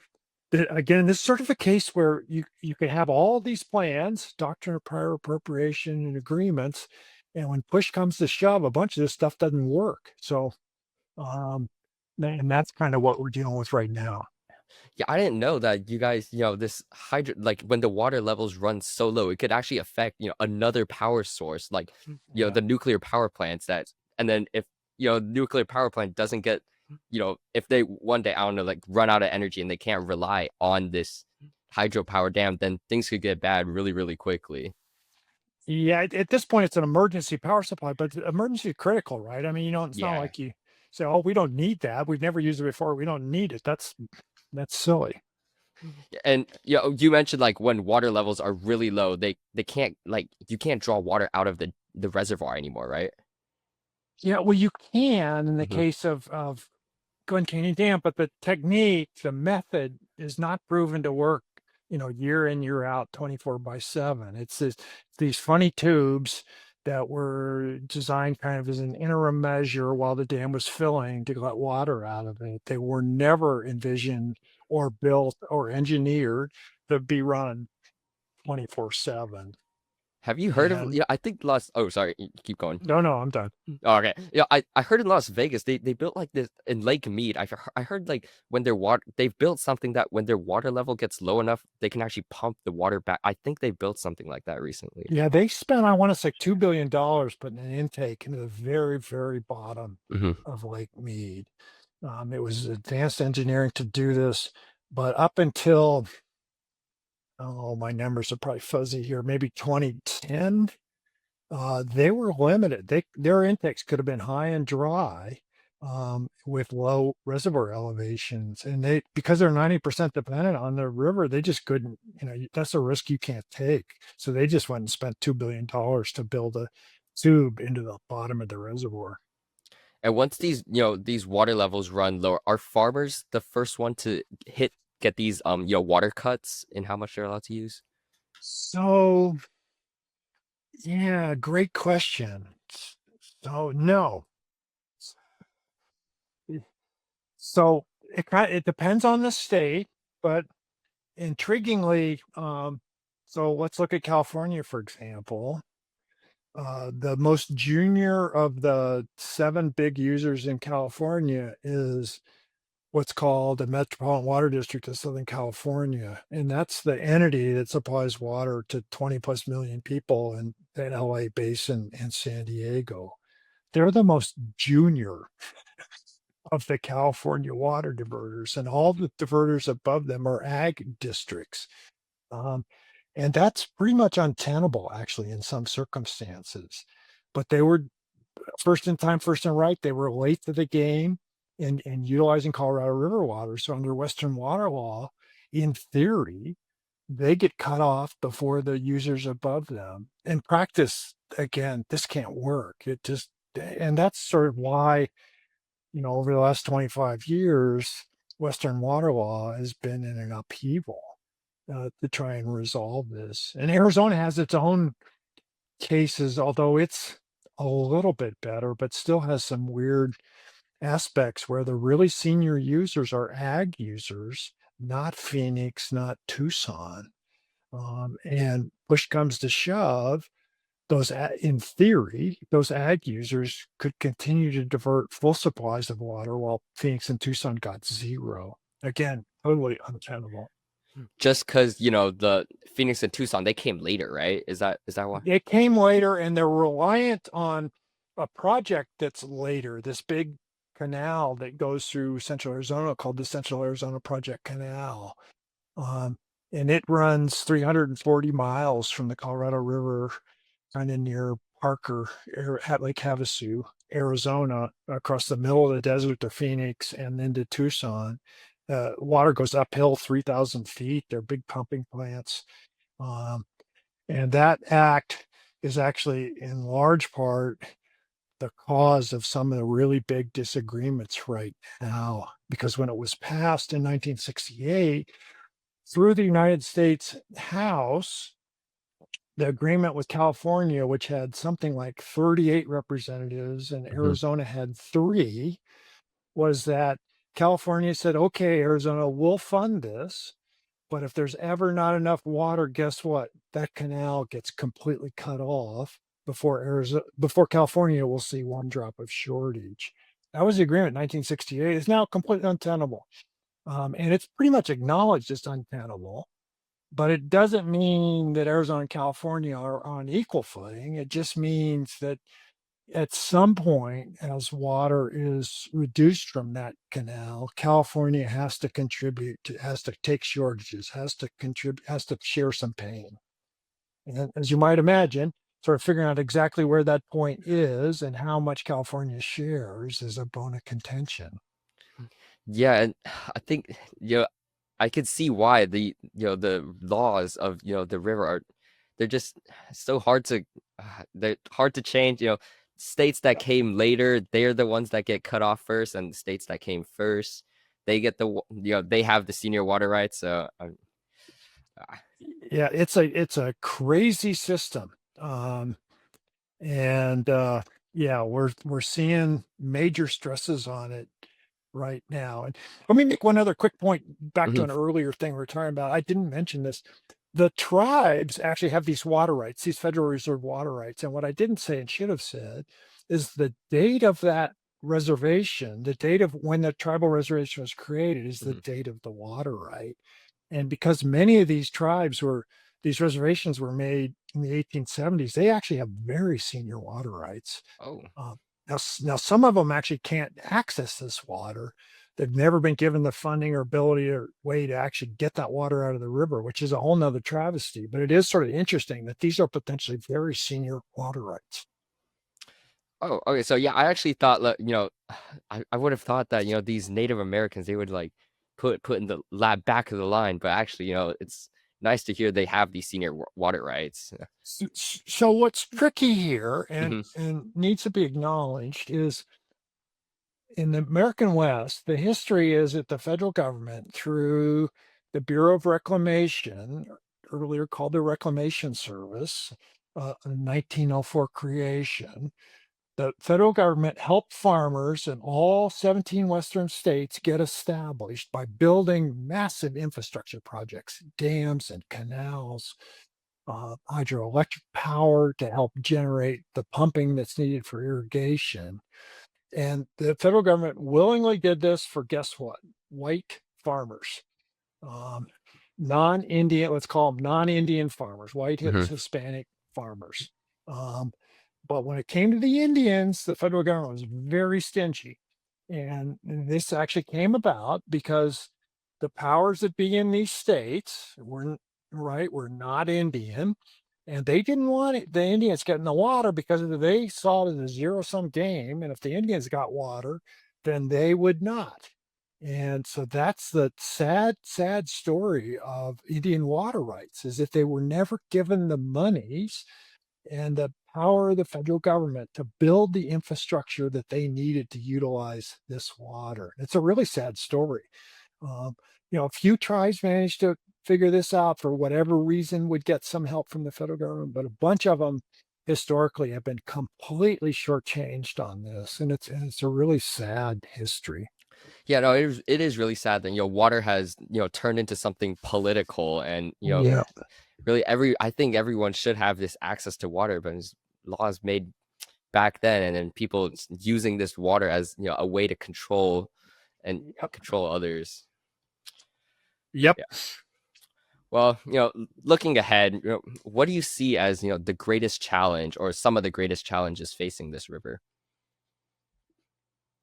Speaker 2: again, this is sort of a case where you can have all these plans, doctrine of prior appropriation and agreements, and when push comes to shove, a bunch of this stuff doesn't work. So um, and that's kind of what we're dealing with right now.
Speaker 1: Yeah, I didn't know that you guys, this hydro, like when the water levels run so low, it could actually affect, another power source, like,
Speaker 2: Yeah.
Speaker 1: the nuclear power plants and then if, nuclear power plant doesn't get, if they one day, I don't know, like run out of energy and they can't rely on this hydropower dam, then things could get bad really, really quickly.
Speaker 2: Yeah, at this point, it's an emergency power supply, but it's emergency critical, right? I mean, it's not
Speaker 1: Yeah.
Speaker 2: like you say, "Oh, we don't need that. We've never used it before. We don't need it." That's silly.
Speaker 1: And you mentioned like when water levels are really low, they can't like you can't draw water out of the reservoir anymore, right?
Speaker 2: Yeah, well, you can in the
Speaker 1: Hmm.
Speaker 2: case of Glen Canyon Dam, but the technique, the method is not proven to work, year in, year out, 24/7. These funny tubes that were designed kind of as an interim measure while the dam was filling to let water out of it. They were never envisioned or built or engineered to be run 24/7.
Speaker 1: Have you heard of?
Speaker 2: And
Speaker 1: Yeah, I think Las. Oh, sorry. Keep going.
Speaker 2: no, no, I'm done.
Speaker 1: Oh, okay. Yeah, I heard in Las Vegas they built like this in Lake Mead. I heard like when their water they've built something that when their water level gets low enough, they can actually pump the water back. I think they built something like that recently.
Speaker 2: Yeah, they spent, I want to say, $2 billion putting an intake into the very, very bottom
Speaker 1: Hmm.
Speaker 2: of Lake Mead. It was advanced engineering to do this, but up until, oh, my numbers are probably fuzzy here, maybe 2010, they were limited. Their intakes could have been high and dry, with low reservoir elevations, and they because they're 90% dependent on the river, they just couldn't. That's a risk you can't take. So they just went and spent $2 billion to build a tube into the bottom of the reservoir.
Speaker 1: And once these water levels run lower, are farmers the first one to get these water cuts in how much they're allowed to use?
Speaker 2: So yeah, great question. So no. So it depends on the state, but intriguingly, so let's look at California, for example. The most junior of the seven big users in California is what's called the Metropolitan Water District of Southern California. And that's the entity that supplies water to 20 plus million people in the LA basin and San Diego. They're the most junior of the California water diverters, and all the diverters above them are ag districts. Um, and that's pretty much untenable, actually, in some circumstances. But they were first in time, first in right. They were late to the game in utilizing Colorado River water. So under Western water law, in theory, they get cut off before the users above them. In practice, again, this can't work. And that's sort of why, over the last 25 years, Western water law has been in an upheaval to try and resolve this. And Arizona has its own cases, although it's a little bit better, but still has some weird aspects where the really senior users are ag users, not Phoenix, not Tucson. And push comes to shove, in theory, those ag users could continue to divert full supplies of water while Phoenix and Tucson got zero. Again, totally untenable.
Speaker 1: Just because the Phoenix and Tucson they came later, right? Is that why?
Speaker 2: It came later, and they're reliant on a project that's later, this big canal that goes through central Arizona called the Central Arizona Project Canal. Um, and it runs 340 miles from the Colorado River, kind of near Parker, at Lake Havasu, Arizona, across the middle of the desert to Phoenix and then to Tucson. Water goes uphill 3,000 feet. They're big pumping plants. Um, and that act is actually, in large part, the cause of some of the really big disagreements right now. Because when it was passed in 1968 through the United States House, the agreement with California, which had something like 38 representatives and
Speaker 1: Hmm.
Speaker 2: Arizona had three, was that California said, okay, Arizona, we'll fund this. But if there's ever not enough water, guess what? That canal gets completely cut off before California will see one drop of shortage. That was the agreement in 1968. It's now completely untenable. And it's pretty much acknowledged it's untenable, but it doesn't mean that Arizona and California are on equal footing. It just means that at some point, as water is reduced from that canal, California has to has to take shortages, has to contribute, has to share some pain. And as you might imagine, sort of figuring out exactly where that point is and how much California shares is a bone of contention.
Speaker 1: Yeah, and I think I could see why the laws of the river are they're just so hard to they're hard to change. States that came later, they're the ones that get cut off first, and states that came first, they get they have the senior water rights. So uh,
Speaker 2: Yeah, it's a crazy system. And yeah, we're seeing major stresses on it right now. And let me make one other quick point back to
Speaker 1: mhm.
Speaker 2: an earlier thing we are talking about. I didn't mention this. the tribes actually have these water rights, these Federal Reserve water rights. And what I didn't say and should have said is the date of that reservation, the date of when the tribal reservation was created is the
Speaker 1: Mhm.
Speaker 2: date of the water right. And because many of these tribes were, these reservations were made in the 1870s, they actually have very senior water rights.
Speaker 1: Oh.
Speaker 2: Uh, now, some of them actually can't access this water. They've never been given the funding or ability or way to actually get that water out of the river, which is a whole nother travesty. But it is sort of interesting that these are potentially very senior water rights.
Speaker 1: Oh, okay. So yeah, I actually thought like, I would have thought that, these Native Americans they would like put in the lab back of the line, but actually, it's nice to hear they have these senior water rights.
Speaker 2: So what's tricky here
Speaker 1: Hmm.
Speaker 2: and needs to be acknowledged is in the American West, the history is that the federal government, through the Bureau of Reclamation, earlier called the Reclamation Service, 1904 creation, the federal government helped farmers in all 17 Western states get established by building massive infrastructure projects, dams and canals, hydroelectric power to help generate the pumping that's needed for irrigation. And the federal government willingly did this for guess what? White farmers, um, non-Indian, let's call them non-Indian farmers, white,
Speaker 1: Hmm.
Speaker 2: Hispanic farmers. Um, but when it came to the Indians, the federal government was very stingy. And this actually came about because the powers that be in these states were not Indian. And they didn't want the Indians getting the water because they saw it as a zero-sum game. And if the Indians got water, then they would not. And so that's the sad, sad story of Indian water rights is that they were never given the monies and the power of the federal government to build the infrastructure that they needed to utilize this water. It's a really sad story. Um, a few tribes managed to figure this out for whatever reason, would get some help from the federal government, but a bunch of them historically have been completely shortchanged on this, and it's a really sad history.
Speaker 1: Yeah, no, it is really sad that water has turned into something political, and
Speaker 2: Yeah.
Speaker 1: really I think everyone should have this access to water, but it's laws made back then, and then people using this water as a way to and
Speaker 2: Yep.
Speaker 1: control others.
Speaker 2: Yep.
Speaker 1: Yeah. Well, looking ahead, what do you see as the greatest challenge or some of the greatest challenges facing this river?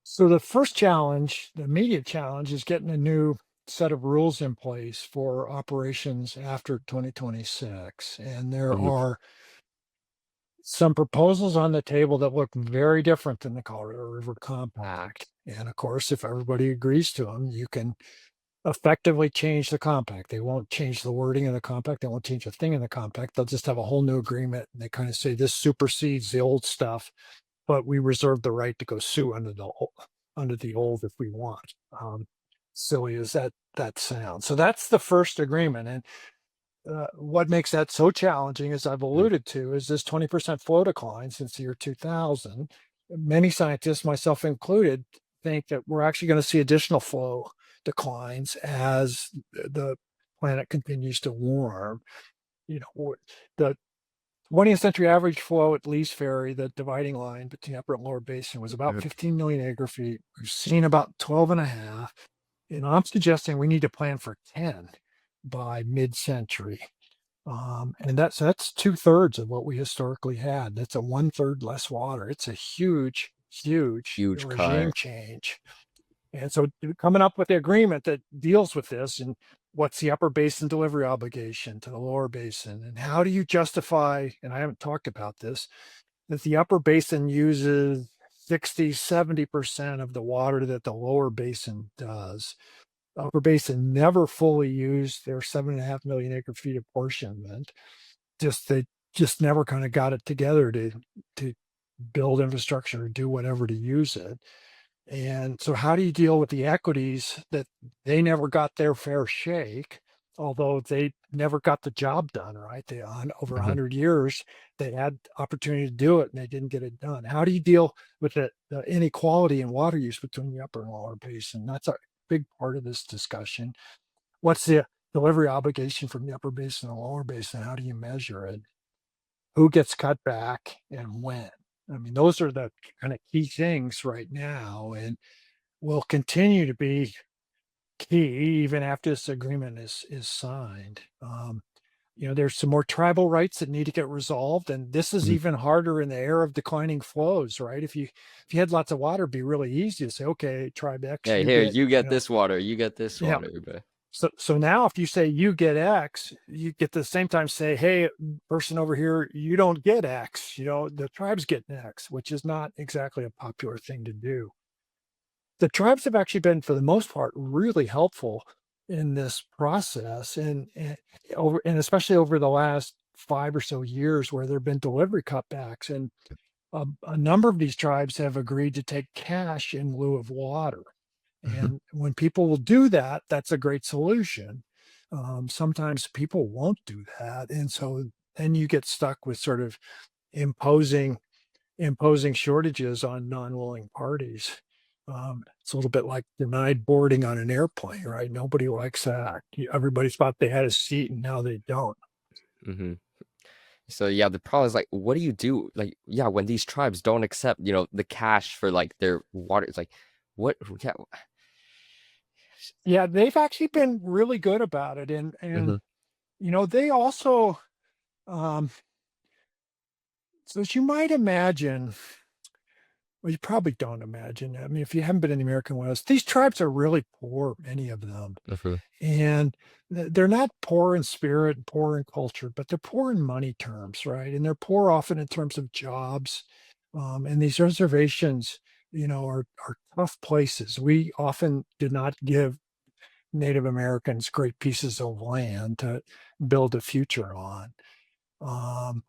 Speaker 2: So the first challenge, the immediate challenge, is getting a new set of rules in place for operations after 2026. And there
Speaker 1: Hmm.
Speaker 2: are some proposals on the table that look very different than the Colorado River Compact. And of course, if everybody agrees to them, you can effectively change the compact. They won't change the wording of the compact. They won't change a thing in the compact. They'll just have a whole new agreement. And they kind of say this supersedes the old stuff, but we reserve the right to go sue under the old if we want. Silly as that sounds. So that's the first agreement. And what makes that so challenging, as I've
Speaker 1: Hmm.
Speaker 2: alluded to, is this 20% flow decline since the year 2000. Many scientists, myself included, think that we're actually going to see additional flow declines as the planet continues to warm. The 20th century average flow at Lee's Ferry, the dividing line between upper and lower basin, was about 15 million acre feet. We've seen about 12 and a half. And I'm suggesting we need to plan for 10 by mid-century. And that's two-thirds of what we historically had. That's a one-third less water. It's a huge, huge
Speaker 1: Huge
Speaker 2: regime
Speaker 1: cut.
Speaker 2: change. And so coming up with the agreement that deals with this and what's the upper basin delivery obligation to the lower basin, and how do you justify, and I haven't talked about this, that the upper basin uses 60, 70% of the water that the lower basin does. The upper basin never fully used their 7.5 million acre feet apportionment. They just never kind of got it together to build infrastructure or do whatever to use it. And so how do you deal with the equities that they never got their fair shake, although they never got the job done, right? They on over
Speaker 1: Hmm.
Speaker 2: 100 years, they had opportunity to do it and they didn't get it done. How do you deal with the inequality in water use between the upper and lower basin? That's a big part of this discussion. What's the delivery obligation from the upper basin and the lower basin. How do you measure it? Who gets cut back and when? I mean, those are the kind of key things right now, and will continue to be key even after this agreement is signed. There's some more tribal rights that need to get resolved, and this is
Speaker 1: Mhm.
Speaker 2: even harder in the era of declining flows, right? If you had lots of water, it'd be really easy to say, okay, tribe X,
Speaker 1: Yeah,
Speaker 2: you
Speaker 1: here,
Speaker 2: get,
Speaker 1: you get this water, you get this
Speaker 2: yeah.
Speaker 1: water, but
Speaker 2: So now if you say you get X, you get the same time say, hey, person over here, you don't get X. The tribes get X, which is not exactly a popular thing to do. The tribes have actually been, for the most part, really helpful in this process, and especially over the last 5 or so years, where there have been delivery cutbacks, and a number of these tribes have agreed to take cash in lieu of water.
Speaker 1: Mhm.
Speaker 2: And when people will do that, that's a great solution. Sometimes people won't do that, and so then you get stuck with sort of imposing imposing shortages on non-willing parties. It's a little bit like denied boarding on an airplane, right? Nobody likes that. Everybody thought they had a seat, and now they don't.
Speaker 1: Mhm. So yeah, the problem is like, what do you do? Like, yeah, when these tribes don't accept, the cash for like their water, it's like, what? Yeah.
Speaker 2: Yeah, they've actually been really good about it, and
Speaker 1: Mhm.
Speaker 2: they also, um, so as you might imagine, well, you probably don't imagine. I mean, if you haven't been in the American West, these tribes are really poor, many of them.
Speaker 1: Mhm.
Speaker 2: And they're not poor in spirit, poor in culture, but they're poor in money terms, right? And they're poor often in terms of jobs. And these reservations, are tough places. We often did not give Native Americans great pieces of land to build a future on. Um,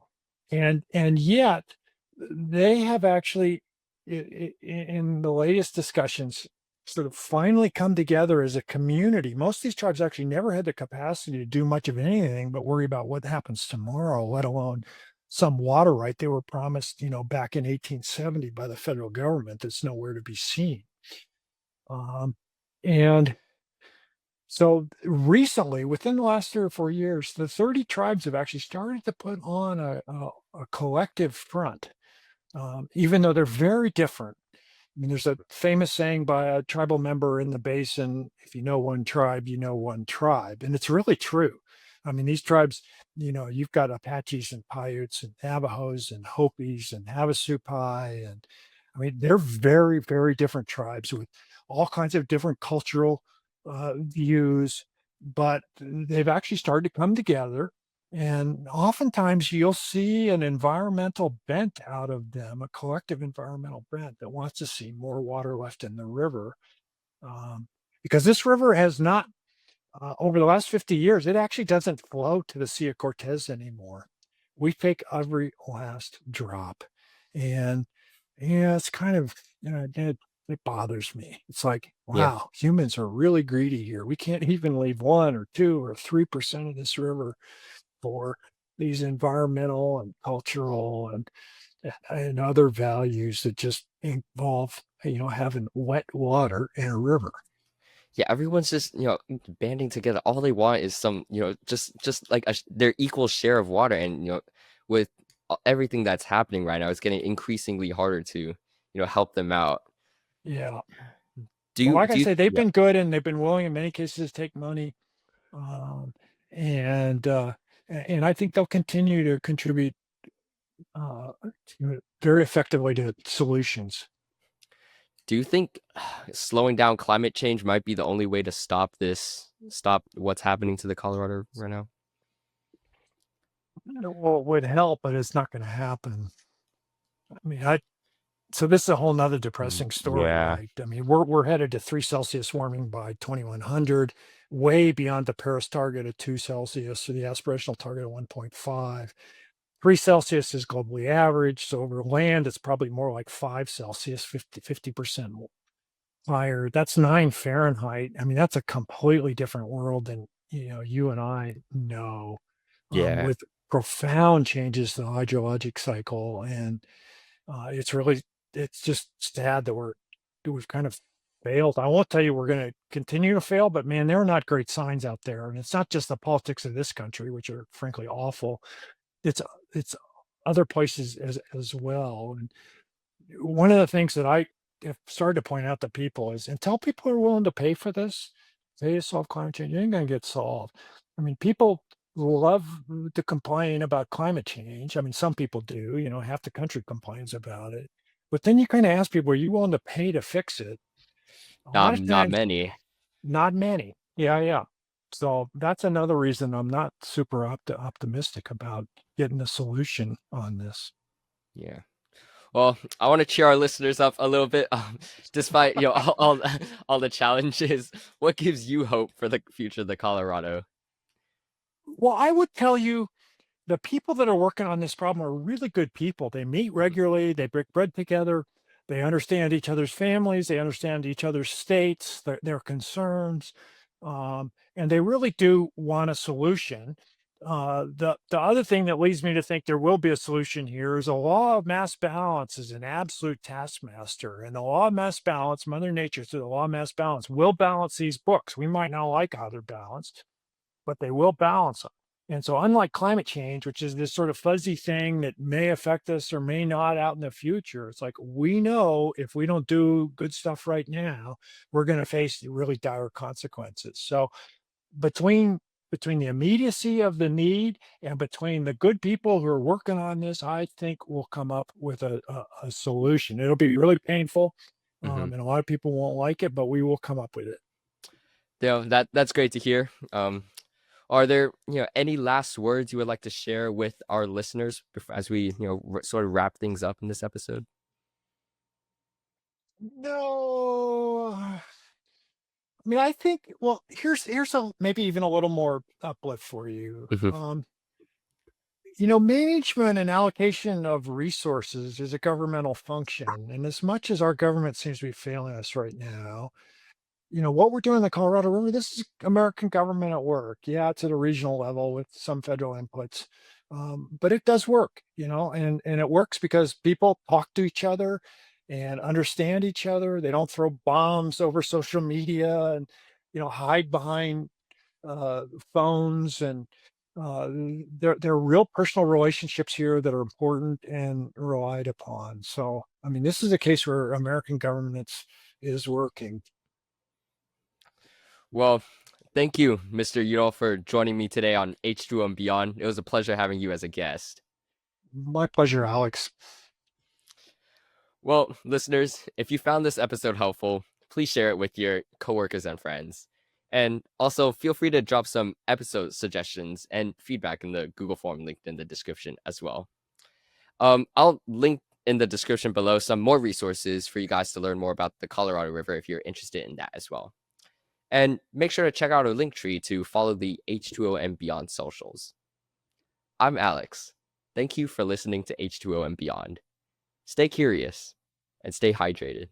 Speaker 2: and yet they have actually, in the latest discussions, sort of finally come together as a community. Most of these tribes actually never had the capacity to do much of anything but worry about what happens tomorrow, let alone some water right they were promised, back in 1870 by the federal government, that's nowhere to be seen. Um, and so recently, within the last 3 or 4 years, the 30 tribes have actually started to put on a collective front, even though they're very different. I mean, there's a famous saying by a tribal member in the basin, if you know one tribe, you know one tribe. And it's really true. I mean, these tribes, you've got Apaches and Paiutes and Navajos and Hopis and Havasupai. And I mean, they're very, very different tribes with all kinds of different cultural views, but they've actually started to come together. And oftentimes you'll see an environmental bent out of them, a collective environmental bent that wants to see more water left in the river. Um, because this river has not, over the last 50 years, it actually doesn't flow to the Sea of Cortez anymore. We take every last drop. And yeah, it's kind of, it bothers me. It's like,
Speaker 1: Yeah.
Speaker 2: wow, humans are really greedy here. We can't even leave 1 or 2 or 3% of this river for these environmental and cultural and other values that just involve, having wet water in a river.
Speaker 1: Yeah, everyone's just, banding together. All they want is some, just like their equal share of water. And, with everything that's happening right now, it's getting increasingly harder to, help them out.
Speaker 2: Yeah.
Speaker 1: Do
Speaker 2: Well,
Speaker 1: you,
Speaker 2: like I
Speaker 1: do you,
Speaker 2: say, they've
Speaker 1: yeah.
Speaker 2: been good, and they've been willing in many cases to take money. Um, and I think they'll continue to contribute uh, very effectively to solutions.
Speaker 1: Do you think slowing down climate change might be the only way to stop what's happening to the Colorado right now?
Speaker 2: Well, it would help, but it's not going to happen. I mean, so this is a whole nother depressing story,
Speaker 1: Yeah.
Speaker 2: right? I mean, we're headed to 3 Celsius warming by 2100, way beyond the Paris target of 2 Celsius or the aspirational target of 1.5. 3 Celsius is globally average. So over land, it's probably more like 5 Celsius, 50% higher. That's 9 Fahrenheit. I mean, that's a completely different world than, you and I know,
Speaker 1: Yeah.
Speaker 2: with profound changes to the hydrologic cycle. And it's just sad that we've kind of failed. I won't tell you we're going to continue to fail, but man, there are not great signs out there. And it's not just the politics of this country, which are frankly awful. It's it's other places as well. And one of the things that I have started to point out to people is until people are willing to pay for this, pay to solve climate change, it ain't going to get solved. I mean, people love to complain about climate change. I mean, some people do, half the country complains about it. But then you kind of ask people, are you willing to pay to fix it? A lot of
Speaker 1: Not
Speaker 2: times,
Speaker 1: many.
Speaker 2: not many. Yeah, yeah. So that's another reason I'm not super optimistic about getting a solution on this.
Speaker 1: Yeah. Well, I want to cheer our listeners up a little bit. Despite all the challenges, what gives you hope for the future of the Colorado?
Speaker 2: Well, I would tell you the people that are working on this problem are really good people. They meet
Speaker 1: Mhm.
Speaker 2: regularly, they break bread together, they understand each other's families, they understand each other's states, their concerns, and they really do want a solution. The other thing that leads me to think there will be a solution here is a law of mass balance is an absolute taskmaster, and the law of mass balance, Mother Nature through the law of mass balance, will balance these books. We might not like how they're balanced, but they will balance them. And so, unlike climate change, which is this sort of fuzzy thing that may affect us or may not out in the future, it's like we know if we don't do good stuff right now, we're going to face really dire consequences. So, between between the immediacy of the need and between the good people who are working on this, I think we'll come up with a solution. It'll be really painful,
Speaker 1: Hmm.
Speaker 2: and a lot of people won't like it, but we will come up with it.
Speaker 1: That's great to hear. Are there any last words you would like to share with our listeners as we sort of wrap things up in this episode?
Speaker 2: No, I mean, I think, well, here's a maybe even a little more uplift for you.
Speaker 1: Hmm.
Speaker 2: Management and allocation of resources is a governmental function, and as much as our government seems to be failing us right now, what we're doing in the Colorado River, this is American government at work. Yeah, it's at a regional level with some federal inputs, but it does work, and it works because people talk to each other and understand each other. They don't throw bombs over social media and hide behind uh, phones, and uh, there are real personal relationships here that are important and relied upon. So, I mean, this is a case where American government is working.
Speaker 1: Well, thank you, Mr. Udall, for joining me today on H2O and Beyond. It was a pleasure having you as a guest.
Speaker 2: My pleasure, Alex.
Speaker 1: Well, listeners, if you found this episode helpful, please share it with your coworkers and friends. And also, feel free to drop some episode suggestions and feedback in the Google form linked in the description as well. I'll link in the description below some more resources for you guys to learn more about the Colorado River if you're interested in that as well. And make sure to check out our link tree to follow the H2O and Beyond socials. I'm Alex. Thank you for listening to H2O and Beyond. Stay curious and stay hydrated.